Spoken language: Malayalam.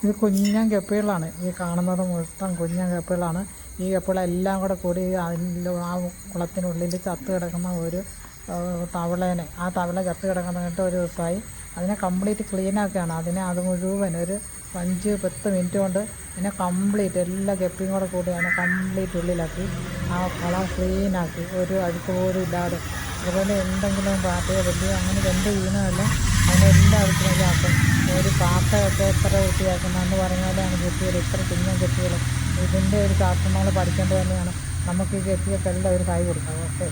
ഇത് കുഞ്ഞൻ ഗപ്പികളാണ് ഈ കാണുന്നത്, മൊത്തം കുഞ്ഞൻ ഗപ്പികളാണ്. ഈ ഗപ്പികളെല്ലാം കൂടി ആ കുളത്തിനുള്ളിൽ ചത്ത് കിടക്കുന്ന ഒരു തവളേനെ, ആ തവള ചത്ത് കിടക്കുന്നിട്ട് ഒരു ദിവസമായി. അതിനെ കംപ്ലീറ്റ് ക്ലീനാക്കുകയാണ്. അത് മുഴുവൻ ഒരു 5-10 മിനിറ്റ് കൊണ്ട് അതിനെ കംപ്ലീറ്റ് എല്ലാ ഗപ്പിയും കൂടി അതിനെ കംപ്ലീറ്റ് ഉള്ളിലാക്കി ആ കുളം ക്ലീനാക്കി, ഒരു അഴുക്ക് പോലും ഇല്ലാതെ. അതുപോലെ എന്തെങ്കിലും പാറ്റയോ വലിയ അങ്ങനെ എന്ത് ചെയ്യുന്നതല്ല അതിനെല്ലാവർക്കും ഇതാക്കും. ഒരു പാട്ടയൊക്കെ എത്ര വൃത്തിയാക്കുന്നതെന്ന് പറഞ്ഞാലാണ് ഗപ്പികൾ ഇത്ര കുഞ്ഞൻ ഗപ്പികൾ. ഇതിൻ്റെ ഒരു ശാസ്ത്രം നമ്മൾ പഠിക്കേണ്ടത് തന്നെയാണ്. നമുക്ക് ഈ ഗപ്പികൾക്കെല്ലാം ഒരു കൈ കൊടുക്കാം. ഓക്കെ.